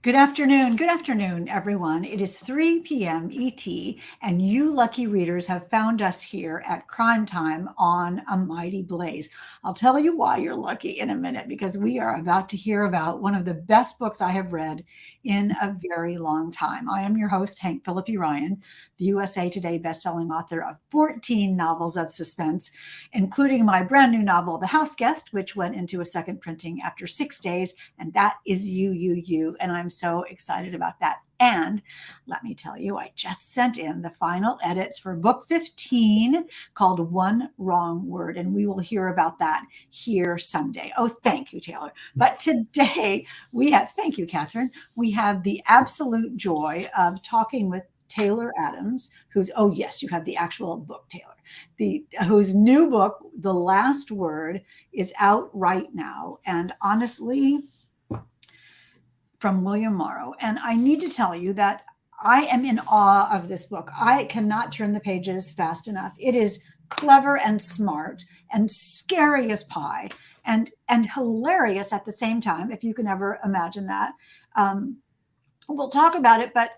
Good afternoon, everyone. It is 3 p.m. ET, and you lucky readers have found us here at Crime Time on A Mighty Blaze. I'll tell you why you're lucky in a minute, because we are about to hear about one of the best books I have read in a very long time. I am your host, Hank Phillippi Ryan, the USA Today bestselling author of 14 novels of suspense, including my brand new novel, The House Guest, which went into a second printing after 6 days, and that is you. And I'm so excited about that. And let me tell you, I just sent in the final edits for book 15 called One Wrong Word, and we will hear about that here Sunday. Oh, thank you, Taylor. But today thank you, Catherine. We have the absolute joy of talking with Taylor Adams, oh, yes, you have the actual book, Taylor, whose new book, The Last Word, is out right now. And honestly, from William Morrow. And I need to tell you that I am in awe of this book. I cannot turn the pages fast enough. It is clever and smart and scary as pie and hilarious at the same time, if you can ever imagine that. We'll talk about it, but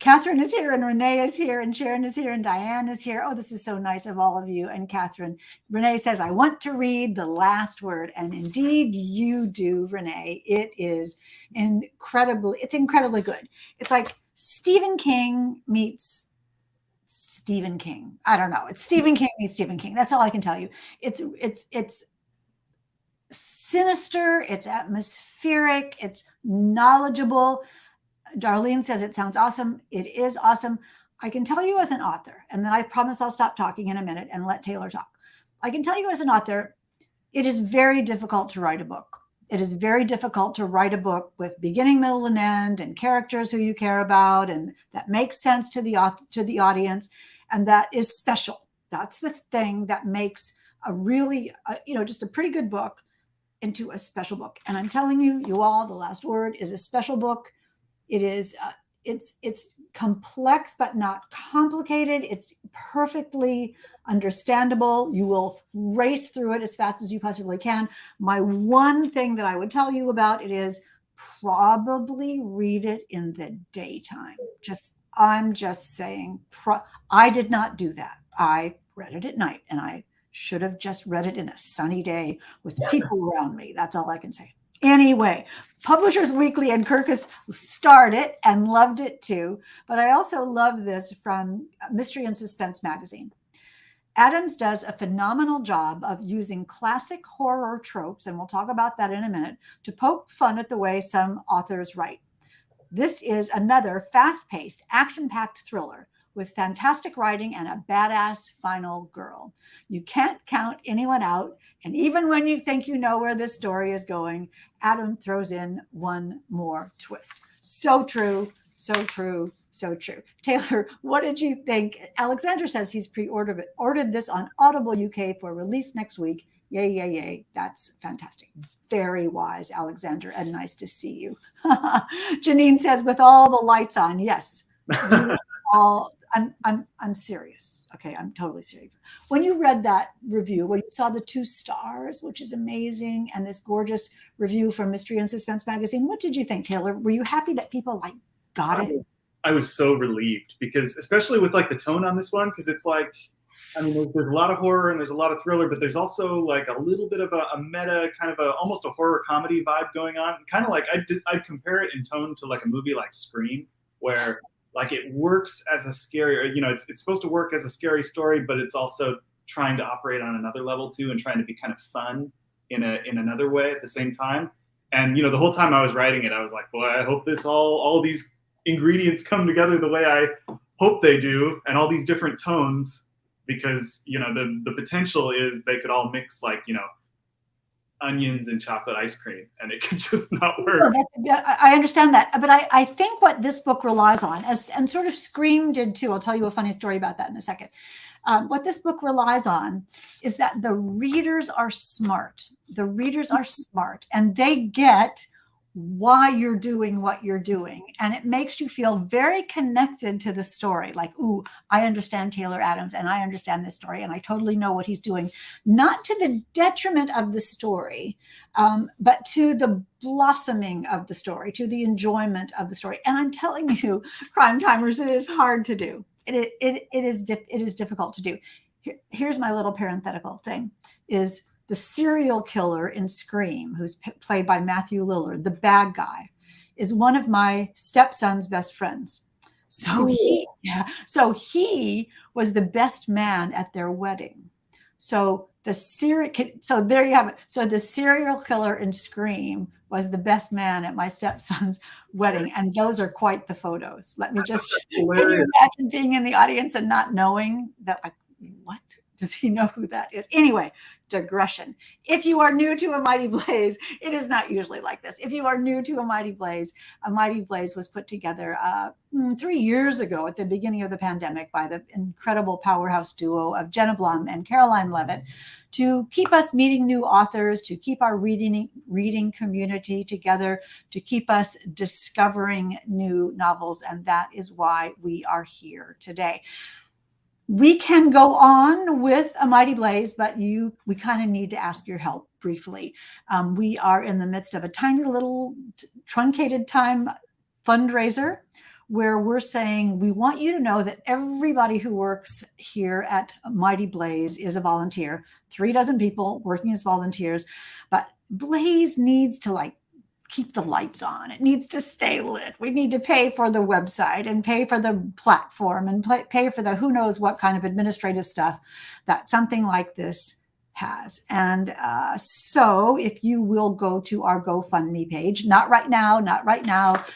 Catherine is here and Renee is here and Sharon is here and Diane is here. Oh, this is so nice of all of you. And Catherine, Renee says, I want to read The Last Word. And indeed you do, Renee. It's incredibly good. It's like Stephen King meets Stephen King. I don't know. It's Stephen King meets Stephen King. That's all I can tell you. It's sinister. It's atmospheric. It's knowledgeable. Darlene says it sounds awesome. It is awesome. I can tell you as an author, and then I promise I'll stop talking in a minute and let Taylor talk. I can tell you as an author, it is very difficult to write a book. It is very difficult to write a book with beginning, middle, and end, and characters who you care about, and that makes sense to the audience, and that is special. That's the thing that makes a really, just a pretty good book into a special book. And I'm telling you all, The Last Word is a special book. It is, it's complex, but not complicated. It's perfectly understandable. You will race through it as fast as you possibly can. My one thing that I would tell you about it is probably read it in the daytime. I'm just saying, I did not do that. I read it at night, and I should have just read it in a sunny day with people around me. That's all I can say. Anyway, Publishers Weekly and Kirkus starred it and loved it too. But I also love this from Mystery and Suspense magazine. Adams does a phenomenal job of using classic horror tropes, and we'll talk about that in a minute, to poke fun at the way some authors write. This is another fast-paced, action-packed thriller with fantastic writing and a badass final girl. You can't count anyone out, and even when you think you know where this story is going, Adam throws in one more twist. So true, so true, so true. Taylor, what did you think? Alexander says he's ordered this on Audible UK for release next week. Yay. That's fantastic. Very wise, Alexander, and nice to see you. Janine says, with all the lights on, yes. I'm serious. Okay, I'm totally serious. When you read that review, when you saw the 2 stars, which is amazing, and this gorgeous review from Mystery and Suspense magazine, what did you think, Taylor? Were you happy that people got it? I was so relieved, because especially with the tone on this one, because it's there's a lot of horror and there's a lot of thriller, but there's also a little bit of a meta kind of almost a horror comedy vibe going on. Kind of I'd compare it in tone to a movie like Scream, where it works as a scary, it's supposed to work as a scary story, but it's also trying to operate on another level too, and trying to be kind of fun in another way at the same time. And the whole time I was writing it, I was like, boy, I hope all these ingredients come together the way I hope they do, and all these different tones, because the potential is they could all mix onions and chocolate ice cream, and it could just not work. I understand that, but I think what this book relies on, and sort of Scream did too, I'll tell you a funny story about that in a second. What this book relies on is that the readers are smart. The readers are smart, and they get why you're doing what you're doing. And it makes you feel very connected to the story. Like, ooh, I understand Taylor Adams and I understand this story and I totally know what he's doing, not to the detriment of the story, but to the blossoming of the story, to the enjoyment of the story. And I'm telling you, crime timers, it is hard to do. It is difficult to do. Here's my little parenthetical thing is the serial killer in Scream, who's played by Matthew Lillard, the bad guy, is one of my stepson's best friends. So he was the best man at their wedding. So there you have it. So the serial killer in Scream was the best man at my stepson's wedding, and those are quite the photos. Let me just can you imagine being in the audience and not knowing that, like, what? Does he know who that is? Anyway, digression. If you are new to A Mighty Blaze, it is not usually like this. If you are new to A Mighty Blaze was put together 3 years ago at the beginning of the pandemic by the incredible powerhouse duo of Jenna Blum and Caroline Levitt to keep us meeting new authors, to keep our reading community together, to keep us discovering new novels. And that is why we are here today. We can go on with A Mighty Blaze, but we kind of need to ask your help briefly. We are in the midst of a tiny little truncated time fundraiser where we're saying we want you to know that everybody who works here at Mighty Blaze is a volunteer. 36 people working as volunteers, but Blaze needs to keep the lights on. It needs to stay lit. We need to pay for the website and pay for the platform and pay for the who knows what kind of administrative stuff that something like this has. And so if you will go to our GoFundMe page, not right now,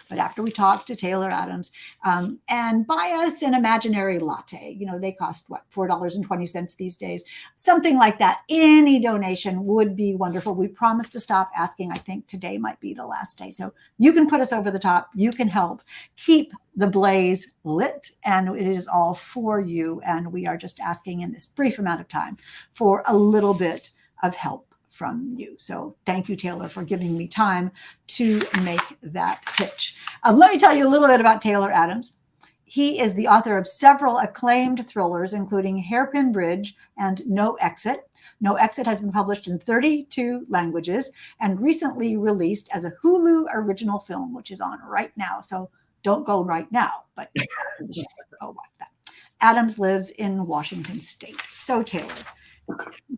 but after we talk to Taylor Adams, and buy us an imaginary latte. They cost what, $4.20 these days, something like that. Any donation would be wonderful. We promise to stop asking. I think today might be the last day. So you can put us over the top. You can help keep the Blaze lit, and it is all for you. And we are just asking in this brief amount of time for a little bit of help from you. So thank you, Taylor, for giving me time to make that pitch. Let me tell you a little bit about Taylor Adams. He is the author of several acclaimed thrillers, including Hairpin Bridge and No Exit. No Exit has been published in 32 languages and recently released as a Hulu original film, which is on right now. So don't go right now, but go watch that. Adams lives in Washington State. So Taylor,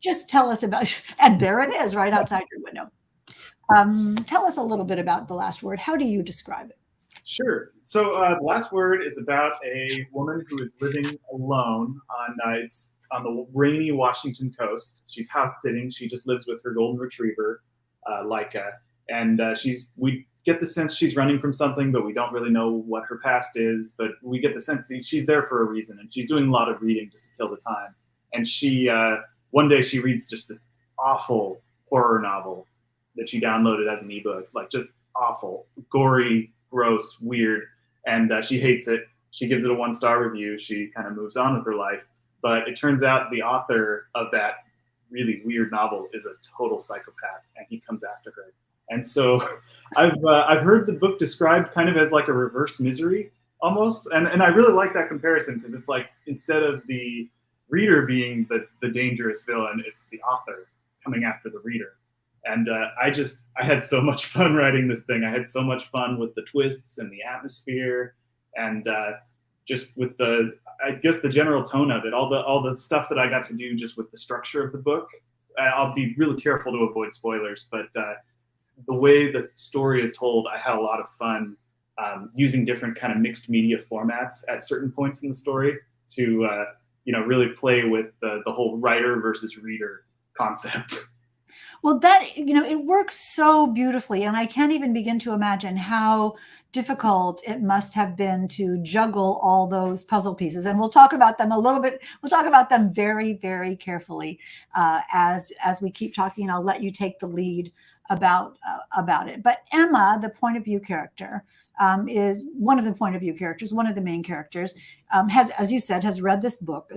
just tell us about, and there it is right outside your window. Tell us a little bit about The Last Word. How do you describe it? Sure. So The Last Word is about a woman who is living alone it's on the rainy Washington coast. She's house sitting. She just lives with her golden retriever, Laika, and we get the sense she's running from something, but we don't really know what her past is. But we get the sense that she's there for a reason, and she's doing a lot of reading just to kill the time. And she one day she reads just this awful horror novel that she downloaded as an ebook, like just awful, gory, gross, weird, and she hates it. She gives it a 1-star review. She kind of moves on with her life. But it turns out the author of that really weird novel is a total psychopath, and he comes after her. And so I've heard the book described kind of as like a reverse Misery almost. And I really like that comparison because it's like instead of the reader being the dangerous villain, it's the author coming after the reader. And I had so much fun writing this thing. I had so much fun with the twists and the atmosphere and just with the general tone of it, all the stuff that I got to do just with the structure of the book. I'll be really careful to avoid spoilers, but the way the story is told, I had a lot of fun using different kind of mixed media formats at certain points in the story to really play with the whole writer versus reader concept. Well, that, it works so beautifully. And I can't even begin to imagine how difficult it must have been to juggle all those puzzle pieces. And we'll talk about them a little bit. We'll talk about them very, very carefully as we keep talking. I'll let you take the lead about it. But Emma, the point of view character, is one of the point of view characters, one of the main characters, has, as you said, has read this book,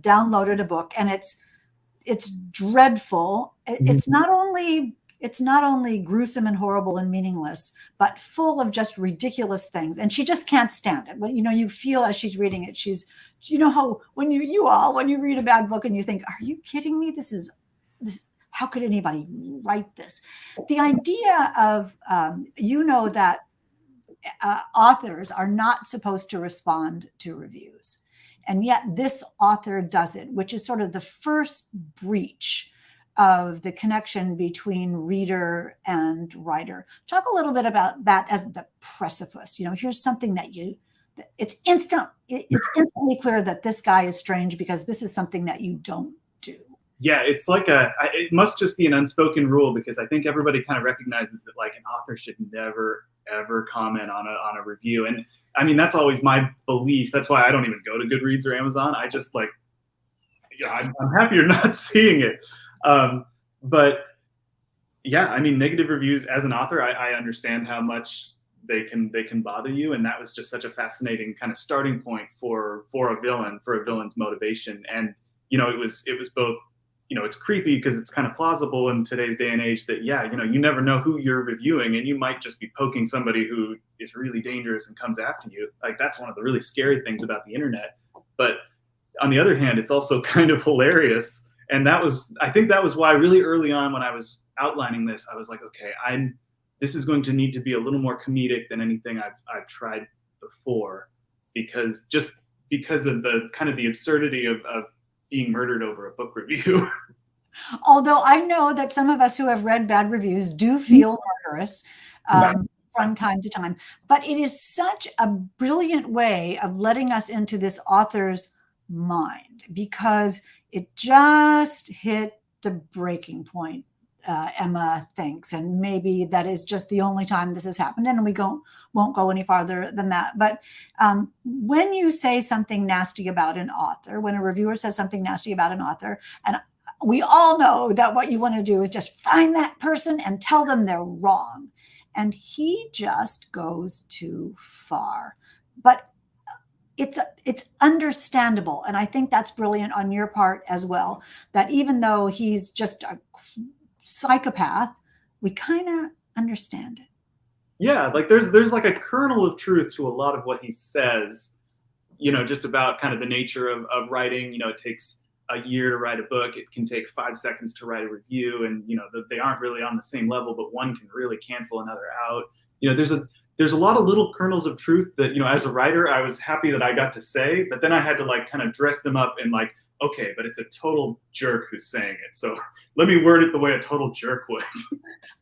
downloaded a book, and it's dreadful. It's not only it's not only gruesome and horrible and meaningless, but full of just ridiculous things. And she just can't stand it. But you feel as she's reading it, how when when you read a bad book and you think, are you kidding me? This, how could anybody write this? The idea of, that authors are not supposed to respond to reviews. And yet this author does it, which is sort of the first breach of the connection between reader and writer. Talk a little bit about that as the precipice. Here's something that it's instantly clear that this guy is strange because this is something that you don't do. Yeah, it's like it must just be an unspoken rule, because I think everybody kind of recognizes that like an author should never ever comment on a review. And I mean, that's always my belief. That's why I don't even go to Goodreads or Amazon. I just like, I'm happy you're not seeing it. But yeah, I mean, negative reviews as an author, I understand how much they can bother you. And that was just such a fascinating kind of starting point for a villain's motivation. And, it was both, it's creepy because it's kind of plausible in today's day and age that, you never know who you're reviewing, and you might just be poking somebody who is really dangerous and comes after you. Like, that's one of the really scary things about the internet. But on the other hand, it's also kind of hilarious. And I think that was why really early on when I was outlining this, I was like, okay, this is going to need to be a little more comedic than anything I've tried before, because of the kind of the absurdity of being murdered over a book review. Although I know that some of us who have read bad reviews do feel murderous from time to time, but it is such a brilliant way of letting us into this author's mind, because it just hit the breaking point, Emma thinks, and maybe that is just the only time this has happened, and we won't go any farther than that. But when you say something nasty about an author, when a reviewer says something nasty about an author, and we all know that what you want to do is just find that person and tell them they're wrong. And he just goes too far. But it's understandable. And I think that's brilliant on your part as well, that even though he's just a psychopath, we kind of understand it. Yeah, like there's like a kernel of truth to a lot of what he says, just about kind of the nature of writing. It takes a year to write a book. It can take 5 seconds to write a review, and they aren't really on the same level, but one can really cancel another out. There's a lot of little kernels of truth that, as a writer, I was happy that I got to say, but then I had to like kind of dress them up in like, okay, but it's a total jerk who's saying it. So let me word it the way a total jerk would.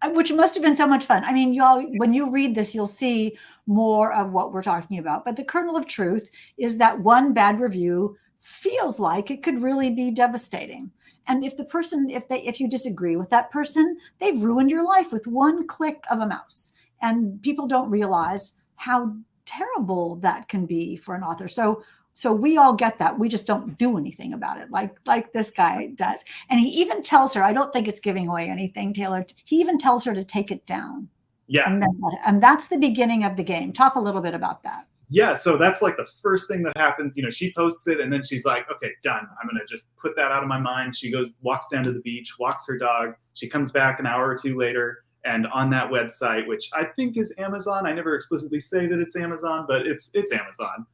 Which must have been so much fun. I mean, y'all, when you read this, you'll see more of what we're talking about. But the kernel of truth is that one bad review feels like it could really be devastating. And if you disagree with that person, they've ruined your life with one click of a mouse. And people don't realize how terrible that can be for an author. So we all get that. We just don't do anything about it like this guy does. And he even tells her, I don't think it's giving away anything, Taylor. He even tells her to take it down. Yeah. And that's the beginning of the game. Talk a little bit about that. Yeah, so that's like the first thing that happens. She posts it, and then she's like, okay, done. I'm going to just put that out of my mind. She walks down to the beach, walks her dog. She comes back an hour or two later, and on that website, which I think is Amazon, I never explicitly say that it's Amazon, but it's Amazon.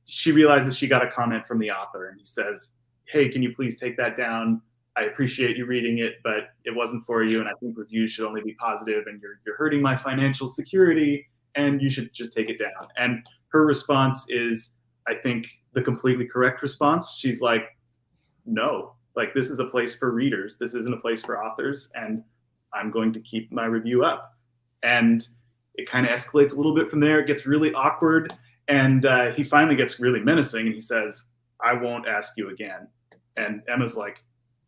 She realizes she got a comment from the author, and he says, hey, can you please take that down? I appreciate you reading it, but it wasn't for you, and I think reviews should only be positive, and you're hurting my financial security, and you should just take it down. And her response is, I think, the completely correct response. She's like, no, like, this is a place for readers. This isn't a place for authors, and I'm going to keep my review up. And it kind of escalates a little bit from there. It gets really awkward. And he finally gets really menacing, and he says, I won't ask you again. And Emma's like,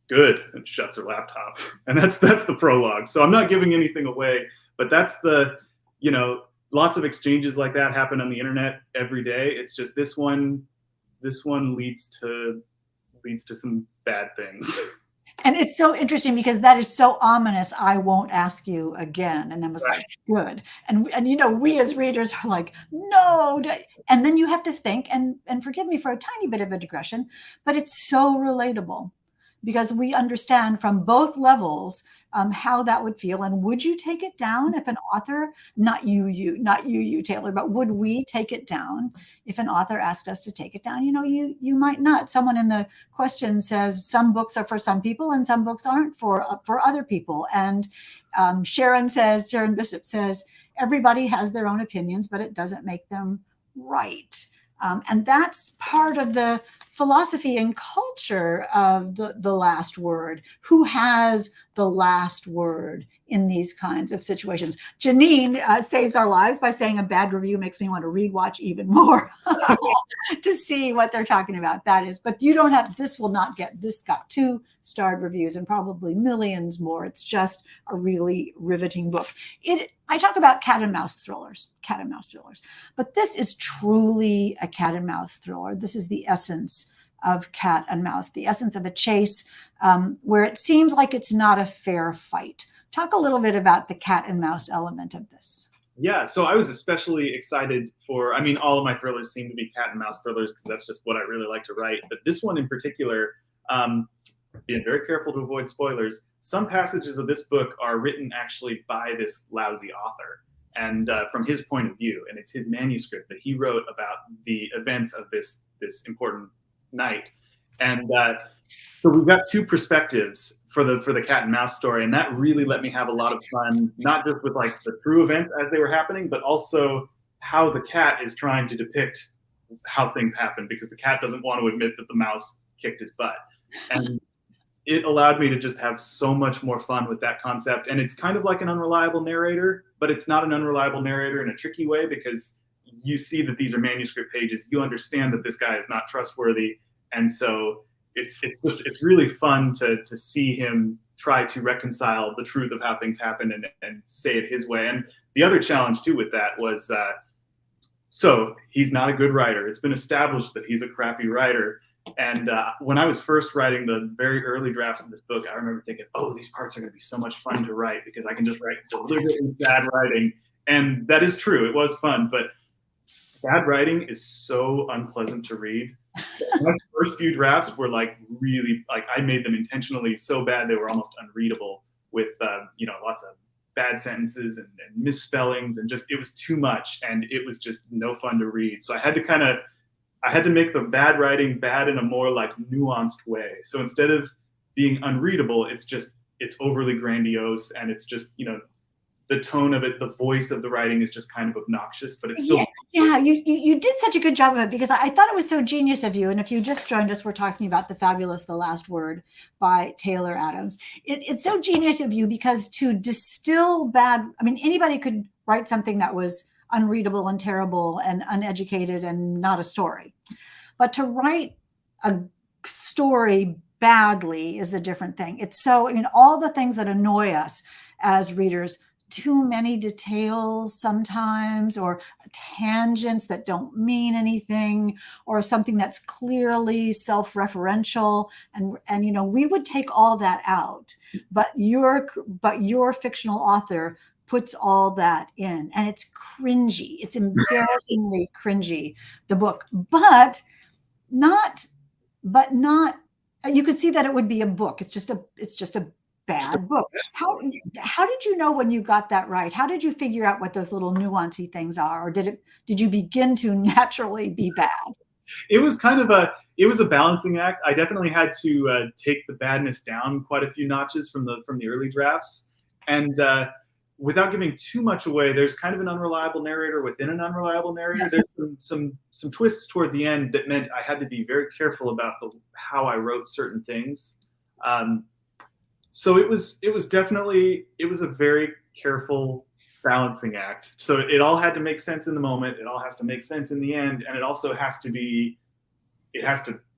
good, and shuts her laptop. And that's the prologue. So I'm not giving anything away, but that's lots of exchanges like that happen on the internet every day. It's just this one leads to some bad things. And it's so interesting because that is so ominous. I won't ask you again. And I was like, good. And we as readers are like, no. And then you have to think, and forgive me for a tiny bit of a digression, but it's so relatable because we understand from both levels how that would feel. And would you take it down if an author, not you, Taylor, but would we take it down if an author asked us to take it down? You might not. Someone in the question says some books are for some people and some books aren't for other people. And Sharon Bishop says, everybody has their own opinions, but it doesn't make them right. And that's part of the philosophy and culture of the last word. Who has the last word in these kinds of situations? Janine saves our lives by saying a bad review makes me want to rewatch even more to see what they're talking about. That is, but you don't have, this got 2-starred reviews and probably millions more. It's just a really riveting book. I talk about cat and mouse thrillers, but this is truly a cat and mouse thriller. This is the essence of cat and mouse, the essence of a chase where it seems like it's not a fair fight. Talk a little bit about the cat and mouse element of this. Yeah, so I was especially excited for, all of my thrillers seem to be cat and mouse thrillers because that's just what I really like to write. But this one in particular, being very careful to avoid spoilers, some passages of this book are written actually by this lousy author and from his point of view. And it's his manuscript that he wrote about the events of this important night. And so we've got 2 perspectives for the cat and mouse story. And that really let me have a lot of fun, not just with like the true events as they were happening, but also how the cat is trying to depict how things happen, because the cat doesn't want to admit that the mouse kicked his butt. And it allowed me to just have so much more fun with that concept. And it's kind of like an unreliable narrator, but it's not an unreliable narrator in a tricky way, because you see that these are manuscript pages. You understand that this guy is not trustworthy. And so it's really fun to see him try to reconcile the truth of how things happen and say it his way. And the other challenge too with that was, so he's not a good writer. It's been established that he's a crappy writer. And when I was first writing the very early drafts of this book, I remember thinking, oh, these parts are going to be so much fun to write because I can just write deliberately bad writing. And that is true. It was fun, but bad writing is so unpleasant to read. So my first few drafts were really I made them intentionally so bad they were almost unreadable with lots of bad sentences and misspellings, and just it was too much and it was just no fun to read. So I had to make the bad writing bad in a more nuanced way. So instead of being unreadable, it's overly grandiose, and it's just the tone of it, the voice of the writing is just kind of obnoxious, but it's still. Yeah, you did such a good job of it, because I thought it was so genius of you. And if you just joined us, we're talking about The Fabulous, The Last Word by Taylor Adams. It's so genius of you because to distill anybody could write something that was unreadable and terrible and uneducated and not a story. But to write a story badly is a different thing. It's so, all the things that annoy us as readers, too many details sometimes, or tangents that don't mean anything, or something that's clearly self-referential, and we would take all that out, but your fictional author puts all that in, and it's cringy. It's embarrassingly cringy, the book, but not. You could see that it would be a book. It's just a bad book. How did you know when you got that right? How did you figure out what those little nuancy things are, or did you begin to naturally be bad? It was a balancing act. I definitely had to take the badness down quite a few notches from the early drafts, and without giving too much away, there's kind of an unreliable narrator within an unreliable narrator. Yes. There's some twists toward the end that meant I had to be very careful about how I wrote certain things. So it was a very careful balancing act. So it all had to make sense in the moment. It all has to make sense in the end. And it also has to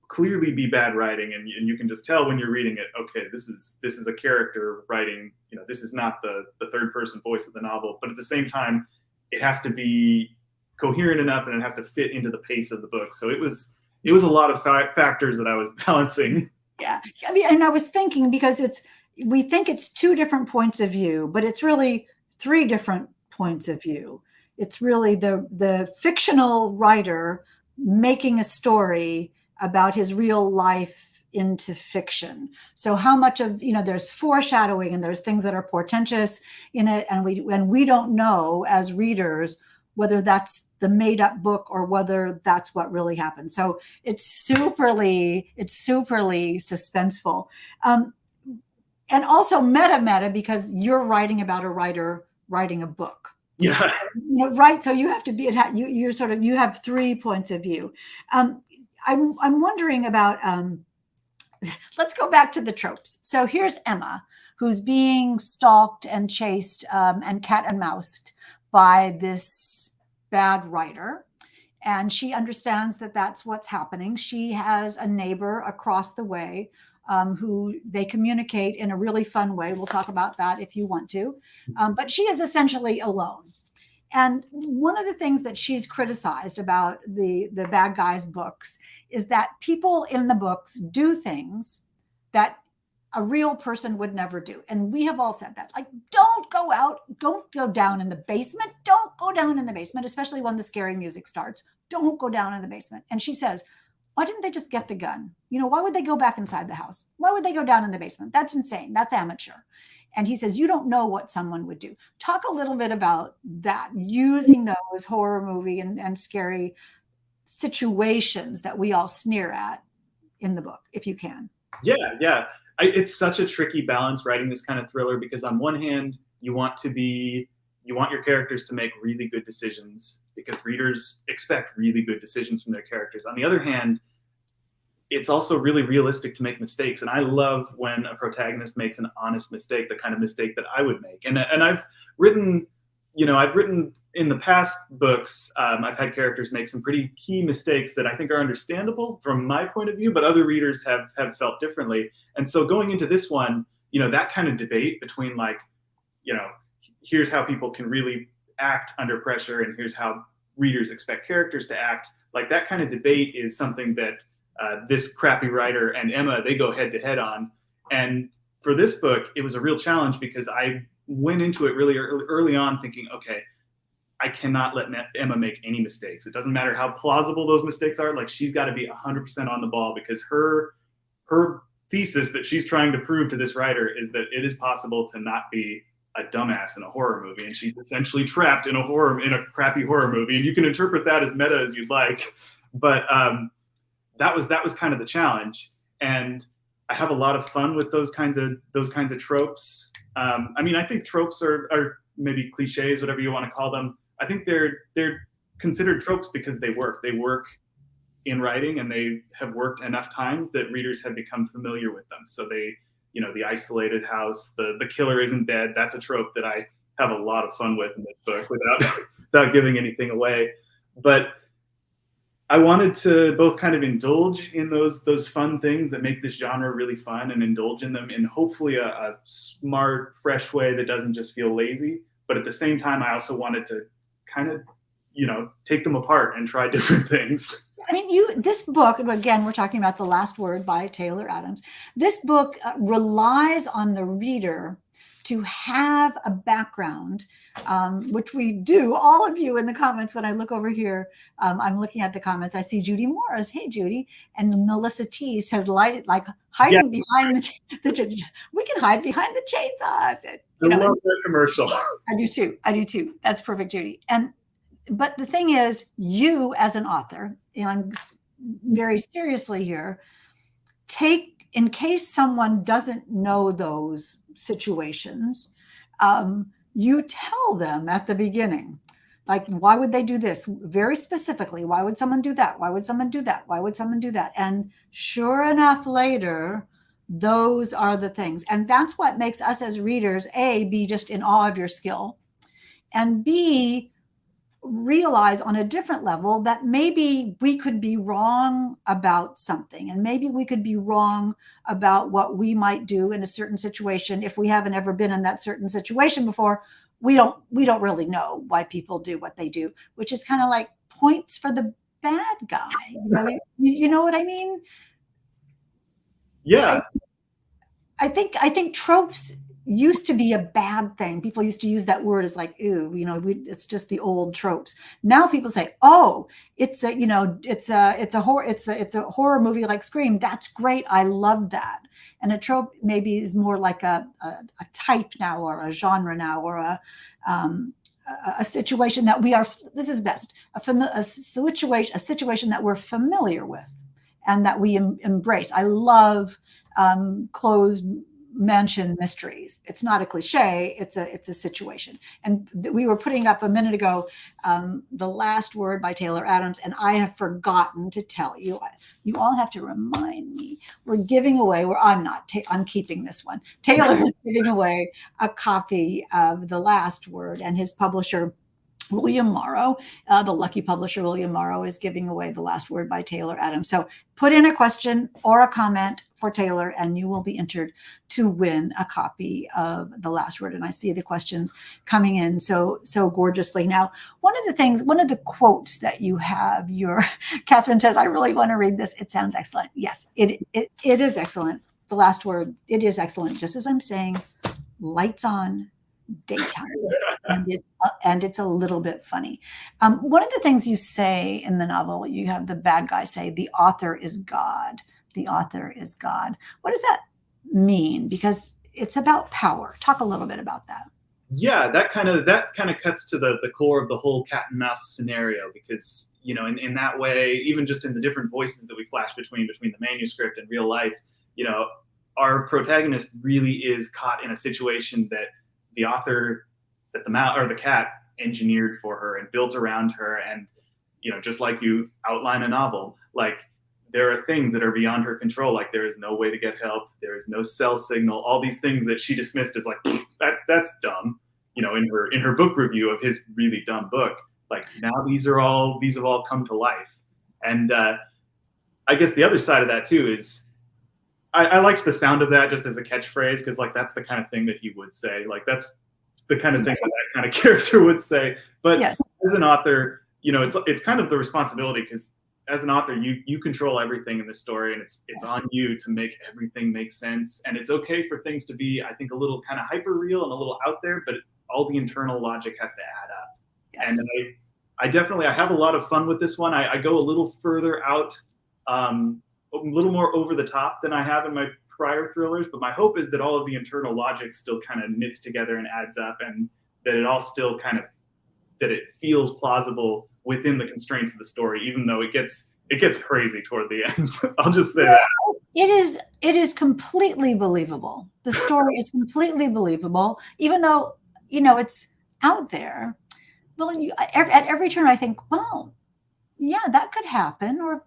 clearly be bad writing. And you can just tell when you're reading it, okay, this is a character writing, this is not the third person voice of the novel. But at the same time, it has to be coherent enough and it has to fit into the pace of the book. So it was a lot of factors that I was balancing. Yeah. And I was thinking, because we think it's 2 different points of view, but it's really 3 different points of view. It's really the fictional writer making a story about his real life into fiction. So how much of, there's foreshadowing and there's things that are portentous in it, and we don't know as readers whether that's the made up book or whether that's what really happened. So it's superly suspenseful. And also meta because you're writing about a writer writing a book. Yeah. Right. So you have to be, you have 3 points of view. I'm wondering about, let's go back to the tropes. So here's Emma, who's being stalked and chased and cat and moused by this bad writer. And she understands that that's what's happening. She has a neighbor across the way who they communicate in a really fun way. We'll talk about that if you want to. But she is essentially alone. And one of the things that she's criticized about the bad guys' books is that people in the books do things that a real person would never do. And we have all said that, like, don't go out, don't go down in the basement, don't go down in the basement, especially when the scary music starts. Don't go down in the basement. And she says, why didn't they just get the gun? Why would they go back inside the house? Why would they go down in the basement? That's insane. That's amateur. And he says, you don't know what someone would do. Talk a little bit about that, using those horror movie and scary situations that we all sneer at in the book, if you can. Yeah. It's such a tricky balance writing this kind of thriller, because on one hand, you want your characters to make really good decisions because readers expect really good decisions from their characters. On the other hand, it's also really realistic to make mistakes. And I love when a protagonist makes an honest mistake, the kind of mistake that I would make. And I've written in the past books, I've had characters make some pretty key mistakes that I think are understandable from my point of view, but other readers have felt differently. And so going into this one, that kind of debate between here's how people can really act under pressure and here's how readers expect characters to act, like that kind of debate is something that this crappy writer and Emma, they go head to head on. And for this book, it was a real challenge because I went into it really early on thinking, okay, I cannot let Emma make any mistakes. It doesn't matter how plausible those mistakes are. Like, she's got to be 100% on the ball, because her thesis that she's trying to prove to this writer is that it is possible to not be a dumbass in a horror movie, and she's essentially trapped in a crappy horror movie. And you can interpret that as meta as you'd like, but that was kind of the challenge. And I have a lot of fun with those kinds of tropes. I think tropes are maybe cliches, whatever you want to call them. I think they're considered tropes because they work. They work in writing, and they have worked enough times that readers have become familiar with them. So the isolated house, the killer isn't dead. That's a trope that I have a lot of fun with in this book without giving anything away. But I wanted to both kind of indulge in those fun things that make this genre really fun, and indulge in them in hopefully a smart, fresh way that doesn't just feel lazy. But at the same time, I also wanted to kind of, take them apart and try different things. This book, again, we're talking about The Last Word by Taylor Adams. This book relies on the reader to have a background, which we do, all of you in the comments. When I look over here, I'm looking at the comments. I see Judy Morris. Hey, Judy. And Melissa T says, lighted, like hiding behind the we can hide behind the chainsaws. I love that commercial. I do too. That's perfect, Judy. But the thing is, you as an author, I'm very seriously here, in case someone doesn't know those situations, you tell them at the beginning, like, why would they do this? Very specifically, why would someone do that? Why would someone do that? Why would someone do that? And sure enough, later, those are the things. And that's what makes us as readers, A, be just in awe of your skill, and B, realize on a different level that maybe we could be wrong about something, and maybe we could be wrong about what we might do in a certain situation. If we haven't ever been in that certain situation before, we don't really know why people do what they do, which is kind of like points for the bad guy. You know what I mean? Yeah. I think tropes used to be a bad thing. People used to use that word as like, ooh, it's just the old tropes. Now people say, oh, it's a, it's a horror movie like Scream. That's great. I love that. And a trope maybe is more like a type now, or a genre now, or um, a situation that we are, this is best, a situation that we're familiar with and that we embrace. I love closed mansion mysteries. It's not a cliche, it's a situation. And we were putting up a minute ago The Last Word by Taylor Adams, and I have forgotten to tell you. You all have to remind me. We're giving away, I'm keeping this one. Taylor is giving away a copy of The Last Word, and his publisher, William Morrow, the lucky publisher, William Morrow, is giving away The Last Word by Taylor Adams. So put in a question or a comment for Taylor, and you will be entered to win a copy of The Last Word. And I see the questions coming in so gorgeously. Now, one of the quotes that you have, Catherine says, I really want to read this. It sounds excellent. Yes, it is excellent. The Last Word, it is excellent. Just as I'm saying, lights on, daytime, and it's a little bit funny. One of the things you say in the novel, you have the bad guy say, the author is God. The author is God. What does that mean? Because it's about power. Talk a little bit about that. Yeah, that kind of cuts to the core of the whole cat and mouse scenario, because in that way, even just in the different voices that we flash between the manuscript and real life, our protagonist really is caught in a situation that the author, that the mouse or the cat engineered for her and built around her. And just like you outline a novel, like there are things that are beyond her control, like there is no way to get help, there is no cell signal, all these things that she dismissed as like that's dumb, in her book review of his really dumb book. Like now these have all come to life. And I guess the other side of that too is I liked the sound of that just as a catchphrase, because like that's the kind of thing that he would say. Like that's the kind of thing that kind of character would say. But yes, as an author, it's kind of the responsibility, because as an author, you control everything in this story, and it's on you to make everything make sense. And it's okay for things to be, I think, a little kind of hyper real and a little out there, but all the internal logic has to add up. Yes. And I have a lot of fun with this one. I go a little further out, a little more over the top than I have in my prior thrillers, but my hope is that all of the internal logic still kind of knits together and adds up, and that it all still that it feels plausible within the constraints of the story, even though it gets crazy toward the end. I'll just say that. It is completely believable. The story is completely believable, even though, it's out there. Well, at every turn I think, well, yeah, that could happen, or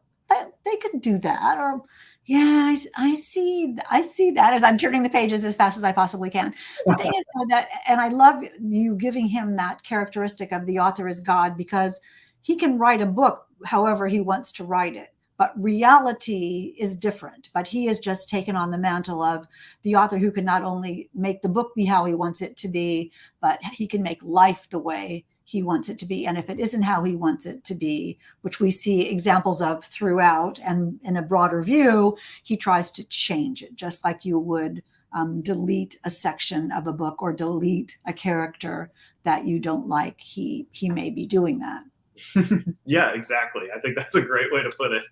they could do that, or yeah, I see that as I'm turning the pages as fast as I possibly can. The thing is that, and I love you giving him that characteristic of the author is God, because he can write a book however he wants to write it, but reality is different. But he has just taken on the mantle of the author who can not only make the book be how he wants it to be, but he can make life the way he wants it to be. And if it isn't how he wants it to be, which we see examples of throughout, and in a broader view, he tries to change it, just like you would delete a section of a book or delete a character that you don't like. He may be doing that. Yeah, exactly. I think that's a great way to put it.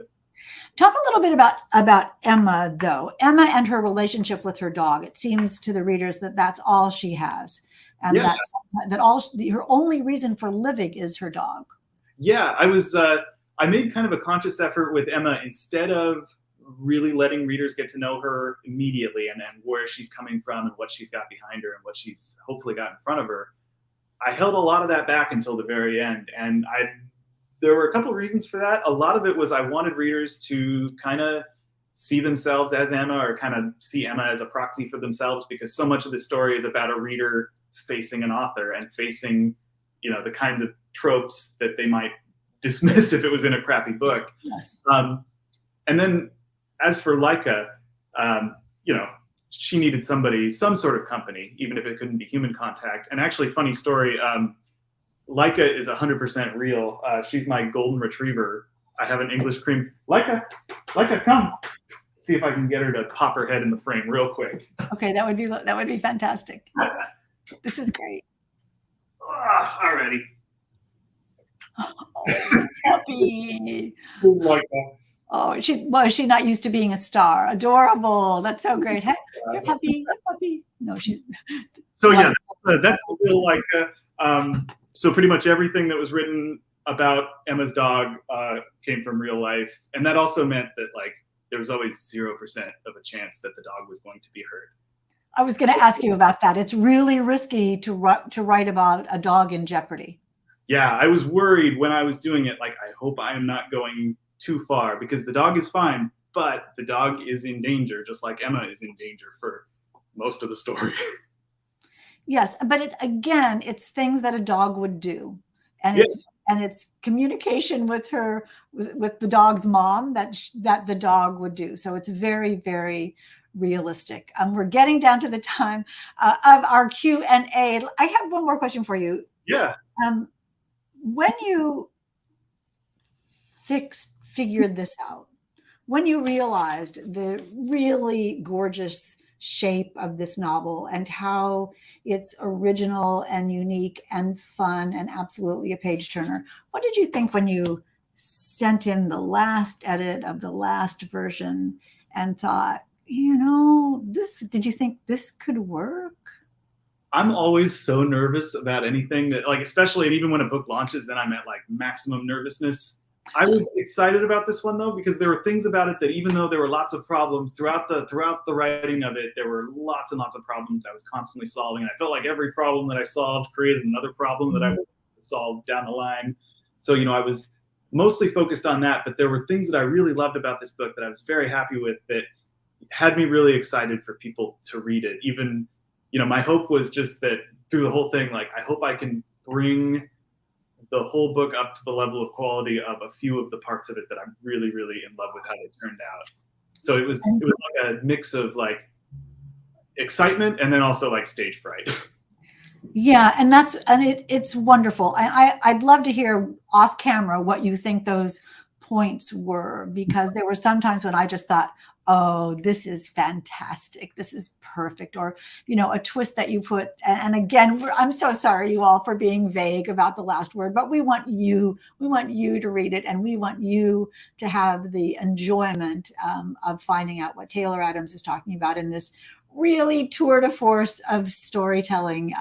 Talk a little bit about Emma, though. Emma and her relationship with her dog. It seems to the readers that that's all she has. And that her only reason for living is her dog. Yeah, I made kind of a conscious effort with Emma, instead of really letting readers get to know her immediately and where she's coming from and what she's got behind her and what she's hopefully got in front of her. I held a lot of that back until the very end. And there were a couple of reasons for that. A lot of it was I wanted readers to kind of see themselves as Emma, or kind of see Emma as a proxy for themselves, because so much of the story is about a reader facing an author and facing, the kinds of tropes that they might dismiss if it was in a crappy book. Yes. And then as for Laika, she needed some sort of company, even if it couldn't be human contact. And actually, funny story, Laika is 100% real. She's my golden retriever. I have an English cream. Laika, come. see if I can get her to pop her head in the frame real quick. Okay, that would be fantastic. This is great. Alrighty. Oh, puppy. Who's like that? Oh, is she not used to being a star? Adorable. That's so great. Hey, here, puppy. Here, puppy. No, she's. So yeah, that's the real like. So pretty much everything that was written about Emma's dog came from real life, and that also meant that like there was always 0% of a chance that the dog was going to be hurt. I was going to ask you about that. It's really risky to write about a dog in jeopardy. Yeah, I was worried when I was doing it. Like, I hope I am not going too far because the dog is fine, but the dog is in danger, just like Emma is in danger for most of the story. Yes, but it's things that a dog would do, and Yeah. it's communication with her with the dog's mom that the dog would do. So it's very, very realistic. We're getting down to the time of our Q&A. I have one more question for you. Yeah. When you figured this out, when you realized the really gorgeous shape of this novel and how it's original and unique and fun and absolutely a page turner, what did you think when you sent in the last edit of the last version and thought, did you think this could work? I'm always so nervous about anything that, like, especially even when a book launches, then I'm at like maximum nervousness. I was excited about this one though because there were things about it that, even though there were lots of problems throughout the writing of it, there were lots and lots of problems that I was constantly solving. And I felt like every problem that I solved created another problem that I would solve down the line. So I was mostly focused on that, but there were things that I really loved about this book that I was very happy with that had me really excited for people to read it. Even my hope was just that through the whole thing, like, I hope I can bring the whole book up to the level of quality of a few of the parts of it that I'm really, really in love with how they turned out. So it was like a mix of like excitement and then also like stage fright. Yeah, and it's wonderful. I'd love to hear off camera what you think those points were, because there were some times when I just thought, oh, this is fantastic. This is perfect. Or, a twist that you put. And again, I'm so sorry, you all, for being vague about the last word, but we want you to read it, and we want you to have the enjoyment of finding out what Taylor Adams is talking about in this really tour de force of storytelling,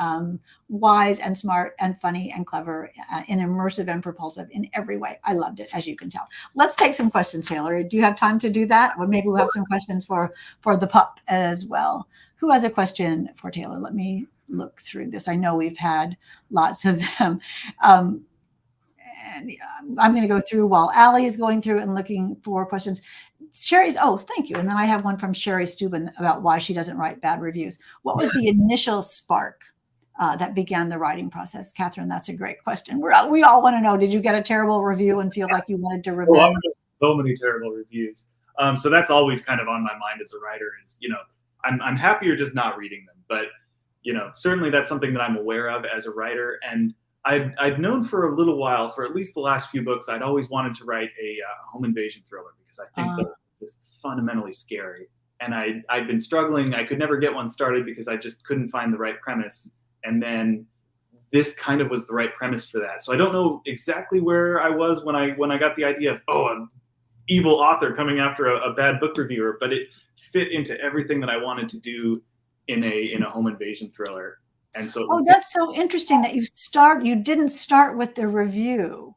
wise and smart and funny and clever, and immersive and propulsive in every way. I loved it, as you can tell. Let's take some questions, Taylor. Do you have time to do that? Or maybe we'll have some questions for the pup as well. Who has a question for Taylor? Let me look through this. I know we've had lots of them. And I'm going to go through while Allie is going through and looking for questions. Thank you. And then I have one from Sherry Steuben about why she doesn't write bad reviews. What was the initial spark that began the writing process? Catherine, that's a great question. We all want to know, did you get a terrible review and feel like you wanted to revenge? So many terrible reviews. So that's always kind of on my mind as a writer is, I'm happier just not reading them. But, certainly that's something that I'm aware of as a writer. And I'd known for a little while, for at least the last few books, I'd always wanted to write a home invasion thriller because I think that was fundamentally scary. And I'd been struggling. I could never get one started because I just couldn't find the right premise. And then this kind of was the right premise for that. So I don't know exactly where I was when I got the idea of, an evil author coming after a bad book reviewer, but it fit into everything that I wanted to do in a home invasion thriller. And so that's so interesting that you didn't start with the review.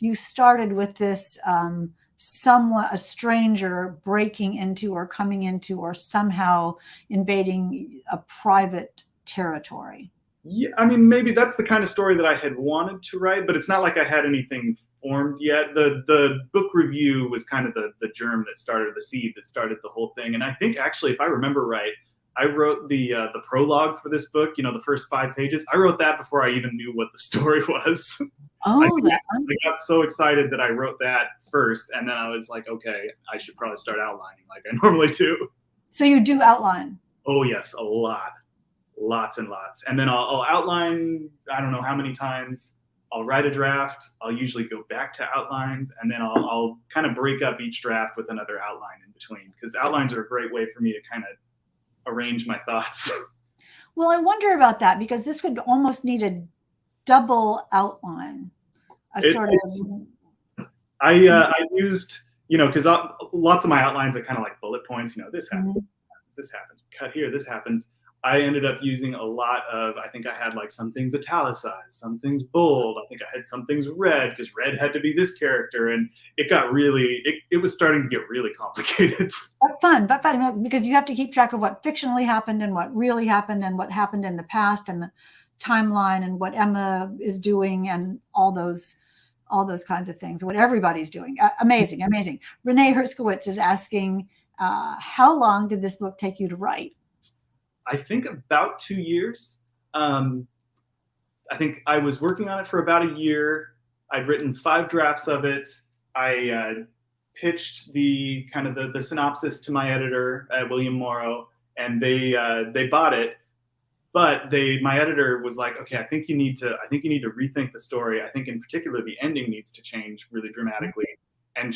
You started with this somewhat a stranger breaking into or coming into or somehow invading a private territory. Yeah, I mean, maybe that's the kind of story that I had wanted to write, but it's not like I had anything formed yet. The book review was kind of the germ that started, the seed that started the whole thing. And I think actually, if I remember right, I wrote the prologue for this book, the first 5 pages. I wrote that before I even knew what the story was. I got so excited that I wrote that first, and then I was like, okay, I should probably start outlining like I normally do. So you do outline? Oh, yes, a lot. Lots and lots. And then I'll outline, I don't know how many times. I'll write a draft. I'll usually go back to outlines, and then I'll kind of break up each draft with another outline in between, because outlines are a great way for me to kind of arrange my thoughts. Well, I wonder about that, because this would almost need a double outline, a sort of. I used, because lots of my outlines are kind of like bullet points. This happens, this happens, cut here, this happens. I ended up using a lot of, I think I had like some things italicized, some things bold. I think I had some things red, because red had to be this character. And it got really, it was starting to get really complicated. But fun, because you have to keep track of what fictionally happened and what really happened and what happened in the past and the timeline and what Emma is doing and all those kinds of things, what everybody's doing. Amazing, amazing. Renee Herskowitz is asking, how long did this book take you to write? I think about 2 years. I think I was working on it for about a year. I'd written 5 drafts of it. I pitched the synopsis to my editor at William Morrow, and they bought it. But my editor was like, okay, I think you need to rethink the story. I think in particular the ending needs to change really dramatically. And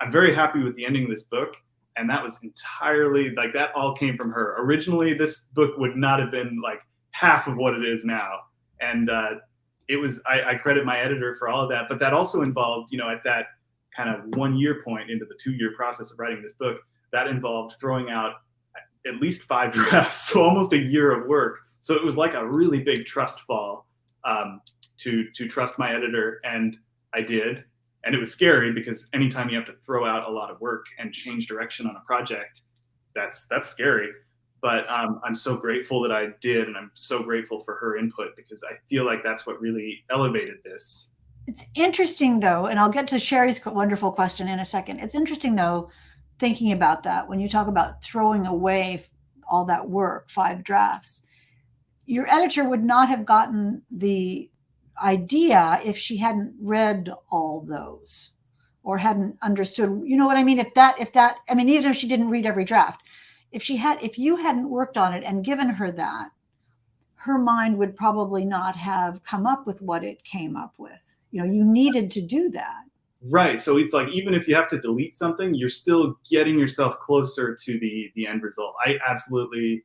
I'm very happy with the ending of this book. And that was entirely, like, that all came from her. Originally, this book would not have been like half of what it is now. And I credit my editor for all of that. But that also involved, at that kind of 1 year point into the 2 year process of writing this book, that involved throwing out at least 5 drafts, so almost a year of work. So it was like a really big trust fall to trust my editor, and I did. And it was scary, because anytime you have to throw out a lot of work and change direction on a project, that's scary. But I'm so grateful that I did, and I'm so grateful for her input, because I feel like that's what really elevated this. It's interesting, though, and I'll get to Sherry's wonderful question in a second. It's interesting, though, thinking about that, when you talk about throwing away all that work, 5 drafts, your editor would not have gotten the idea if she hadn't read all those or hadn't understood, you know what I mean? Even if she didn't read every draft, if you hadn't worked on it and given her that, her mind would probably not have come up with what it came up with. You needed to do that. Right. So it's like, even if you have to delete something, you're still getting yourself closer to the end result. I absolutely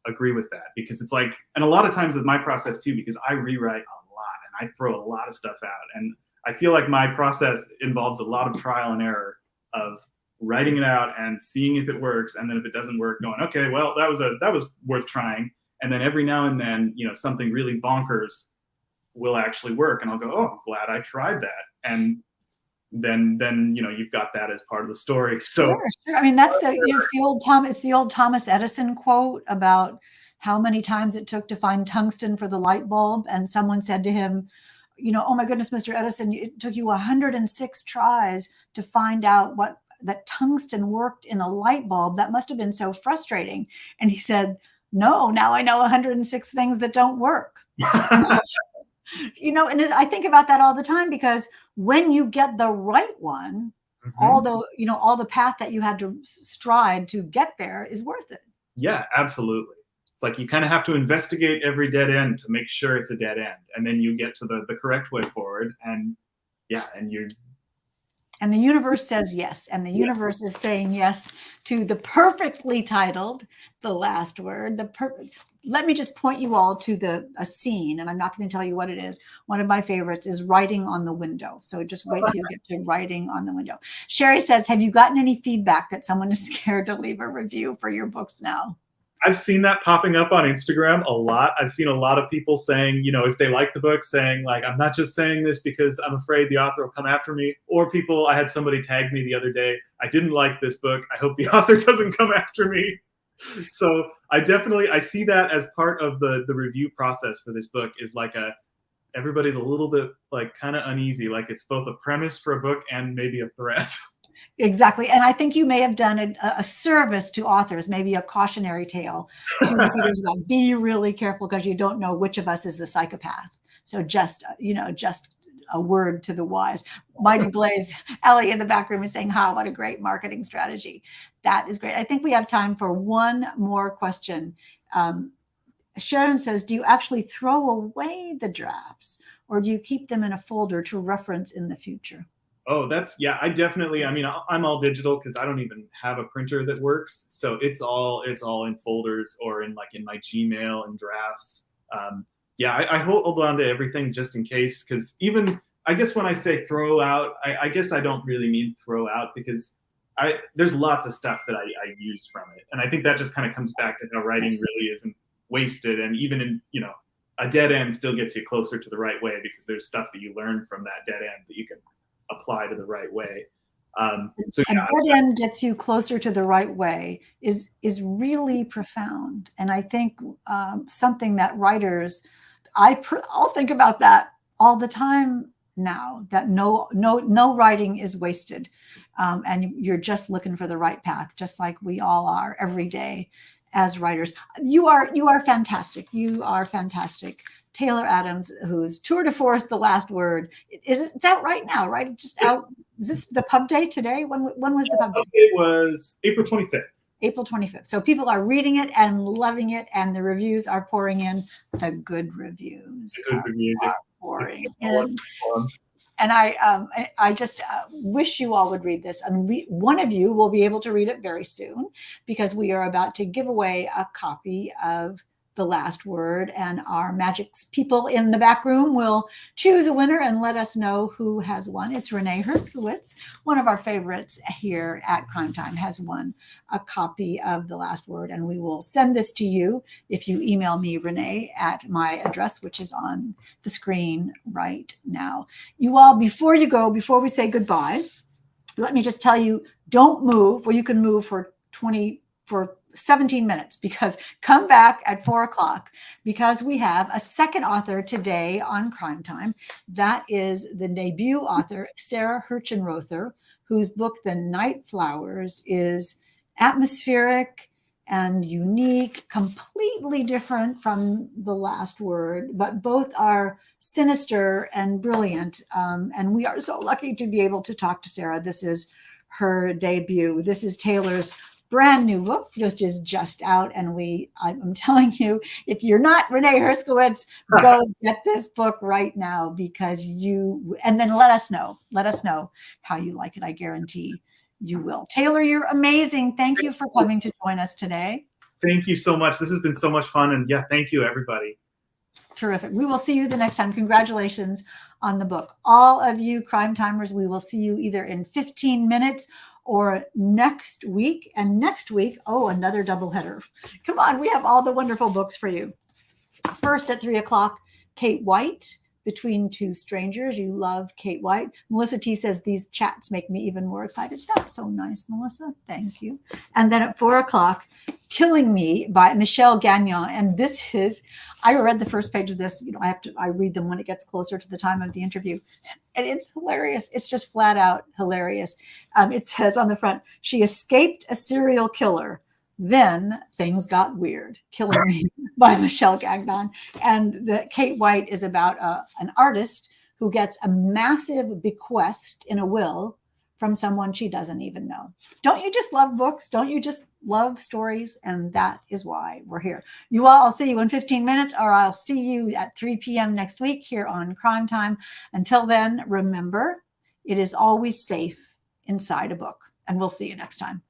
agree with that, because it's like, and a lot of times with my process too, because I rewrite a lot and I throw a lot of stuff out. And I feel like my process involves a lot of trial and error of writing it out and seeing if it works. And then if it doesn't work, going, okay, well, that was worth trying. And then every now and then, something really bonkers will actually work. And I'll go, oh, I'm glad I tried that. And then you've got that as part of the story. So sure. I mean, that's it's the old Thomas Edison quote about how many times it took to find tungsten for the light bulb. And someone said to him, oh my goodness, Mr. Edison, it took you 106 tries to find out that tungsten worked in a light bulb. That must have been so frustrating. And he said, no, now I know 106 things that don't work. And I think about that all the time, because when you get the right one, all the path that you had to stride to get there is worth it. Yeah, absolutely. It's like, you kind of have to investigate every dead end to make sure it's a dead end. And then you get to the correct way forward. And and the universe says yes. And the universe is saying yes to the perfectly titled The Last Word. Let me just point you all to a scene, and I'm not going to tell you what it is. One of my favorites is writing on the window. So just wait till you get to writing on the window. Sherry says, have you gotten any feedback that someone is scared to leave a review for your books now? I've seen that popping up on Instagram a lot. I've seen a lot of people saying, if they like the book, saying like, I'm not just saying this because I'm afraid the author will come after me. Or I had somebody tag me the other day, I didn't like this book, I hope the author doesn't come after me. So I see that as part of the review process for this book, is like everybody's a little bit like kind of uneasy. Like, it's both a premise for a book and maybe a threat. Exactly. And I think you may have done a service to authors, maybe a cautionary tale to readers about, be really careful, because you don't know which of us is a psychopath. So just a word to the wise. Mighty Blaze, Ellie in the back room is saying, what a great marketing strategy. That is great. I think we have time for one more question. Sharon says, do you actually throw away the drafts, or do you keep them in a folder to reference in the future? Oh, yeah, I definitely, I mean, I'm all digital because I don't even have a printer that works. So it's all in folders or in my Gmail and drafts. Yeah, I hold on to everything just in case, because even, I guess when I say throw out, I guess I don't really mean throw out, because there's lots of stuff that I use from it. And I think that just kind of comes back to how writing really isn't wasted. And even in, a dead end still gets you closer to the right way, because there's stuff that you learn from that dead end that you can apply to the right way. So A yeah, dead end gets you closer to the right way is really profound, and I think something that writers, I'll think about that all the time now. That no writing is wasted, and you're just looking for the right path, just like we all are every day as writers. You are fantastic. You are fantastic. Taylor Adams, who's Tour de Force, The Last Word. It's out right now, right? It's just out. Is this the pub day today? When was the pub day? it was April 25th. April 25th. So people are reading it and loving it, and the reviews are pouring in. The good reviews are pouring in. And I just wish you all would read this. And one of you will be able to read it very soon, because we are about to give away a copy of The Last Word, and our magic people in the back room will choose a winner and let us know who has won. It's Renee Herskowitz, one of our favorites here at Crime Time, has won a copy of The Last Word, and we will send this to you if you email me, Renee, at my address, which is on the screen right now. You all, before you go, before we say goodbye, let me just tell you, don't move. Well, you can move for 17 minutes, because come back at 4:00, because we have a second author today on Crime Time. That is the debut author, Sarah Hirschenrother, whose book, The Night Flowers, is atmospheric and unique, completely different from The Last Word, but both are sinister and brilliant. And we are so lucky to be able to talk to Sarah. This is her debut. This is Taylor's brand new book, just out. And I'm telling you, if you're not Renee Herskowitz, go get this book right now, because and then let us know how you like it. I guarantee you will. Taylor, you're amazing. Thank you for coming to join us today. Thank you so much. This has been so much fun. And yeah, thank you, everybody. Terrific. We will see you the next time. Congratulations on the book. All of you Crime Timers, we will see you either in 15 minutes or next week. And next week, another doubleheader. Come on, we have all the wonderful books for you. First at 3:00, Kate White, Between Two Strangers. You love Kate White. Melissa T says, these chats make me even more excited. That's so nice, Melissa. Thank you. And then at 4:00, Killing Me by Michelle Gagnon. And this is, I read the first page of this. I read them when it gets closer to the time of the interview. And it's hilarious. It's just flat out hilarious. It says on the front, she escaped a serial killer. Then things got weird. Killing Me by Michelle Gagnon. And the Kate White is about an artist who gets a massive bequest in a will from someone she doesn't even know. Don't you just love books? Don't you just love stories? And that is why we're here. You all, I'll see you in 15 minutes, or I'll see you at 3 p.m. next week here on Crime Time. Until then, remember, it is always safe inside a book. And we'll see you next time.